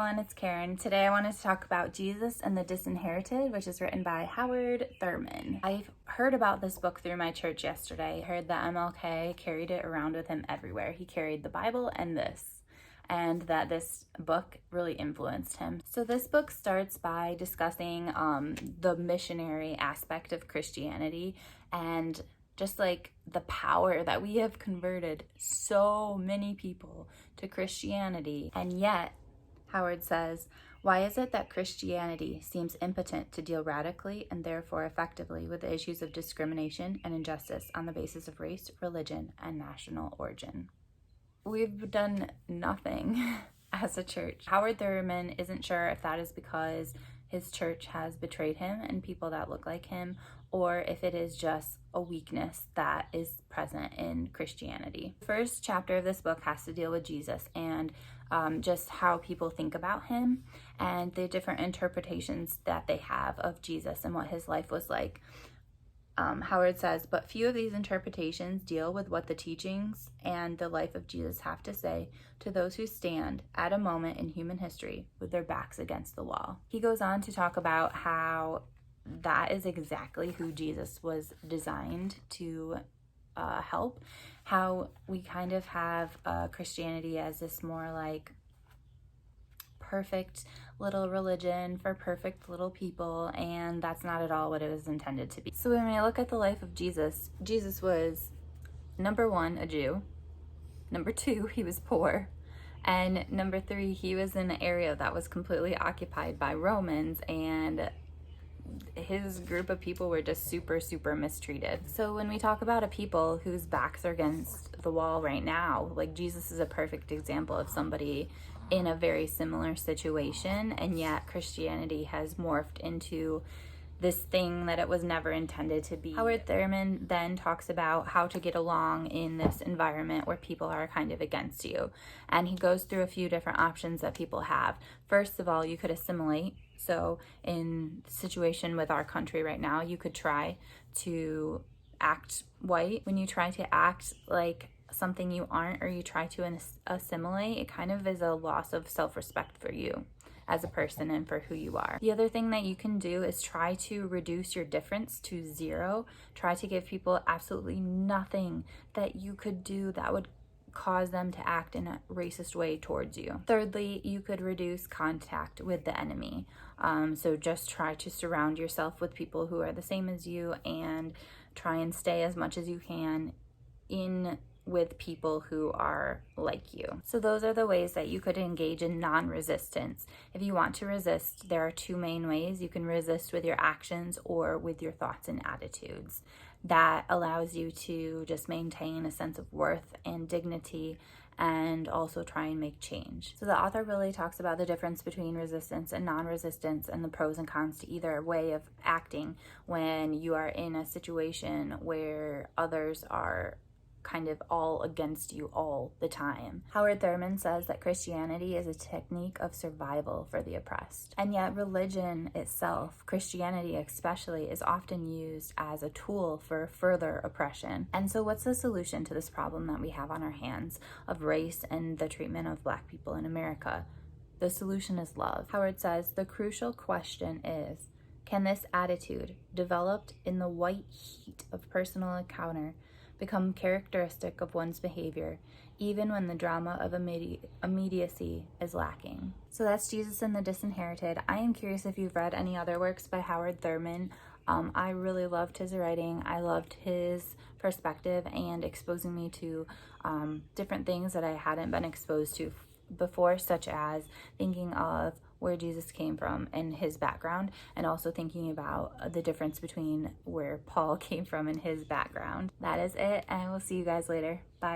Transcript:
everyone, it's Karen. Today I wanted to talk about Jesus and the Disinherited, which is written by Howard Thurman. I heard about this book through my church yesterday. I heard that MLK carried it around with him everywhere. He carried the Bible and that this book really influenced him. So this book starts by discussing the missionary aspect of Christianity and just like the power that we have converted so many people to Christianity. And yet, Howard says, why is it that Christianity seems impotent to deal radically and therefore effectively with the issues of discrimination and injustice on the basis of race, religion, and national origin? We've done nothing as a church. Howard Thurman isn't sure if that is because his church has betrayed him and people that look like him, or if it is just a weakness that is present in Christianity. The first chapter of this book has to deal with Jesus and just how people think about him and the different interpretations that they have of Jesus and what his life was like. Howard says, but few of these interpretations deal with what the teachings and the life of Jesus have to say to those who stand at a moment in human history with their backs against the wall. He goes on to talk about how that is exactly who Jesus was designed to help, how we kind of have Christianity as this more like perfect little religion for perfect little people, and that's not at all what it was intended to be. So when we look at the life of Jesus, Jesus was, number one, a Jew. Number two, he was poor. And number three, he was in an area that was completely occupied by Romans, and his group of people were just super mistreated. So when we talk about a people whose backs are against the wall right now, like Jesus is a perfect example of somebody in a very similar situation, and yet Christianity has morphed into this thing that it was never intended to be. Howard Thurman then talks about how to get along in this environment where people are kind of against you. And he goes through a few different options that people have. First of all, you could assimilate. So in the situation with our country right now, you could try to act white. When you try to act like something you aren't, or you try to assimilate, it kind of is a loss of self-respect for you as a person and for who you are. The other thing that you can do is try to reduce your difference to zero. Try to give people absolutely nothing that you could do that would cause them to act in a racist way towards you. Thirdly, you could reduce contact with the enemy. So just try to surround yourself with people who are the same as you and try and stay as much as you can in with people who are like you. So those are the ways that you could engage in non-resistance. If you want to resist, there are two main ways. You can resist with your actions or with your thoughts and attitudes. That allows you to just maintain a sense of worth and dignity and also try and make change. So the author really talks about the difference between resistance and non-resistance and the pros and cons to either way of acting when you are in a situation where others are kind of all against you all the time. Howard Thurman says that Christianity is a technique of survival for the oppressed. And yet religion itself, Christianity especially, is often used as a tool for further oppression. And so what's the solution to this problem that we have on our hands of race and the treatment of Black people in America? The solution is love. Howard says the crucial question is, can this attitude, developed in the white heat of personal encounter, become characteristic of one's behavior, even when the drama of immediacy is lacking? So that's Jesus and the Disinherited. I am curious if you've read any other works by Howard Thurman. I really loved his writing. I loved his perspective and exposing me to different things that I hadn't been exposed to before, such as thinking of where Jesus came from and his background, and also thinking about the difference between where Paul came from and his background. That is it, and I will see you guys later. Bye.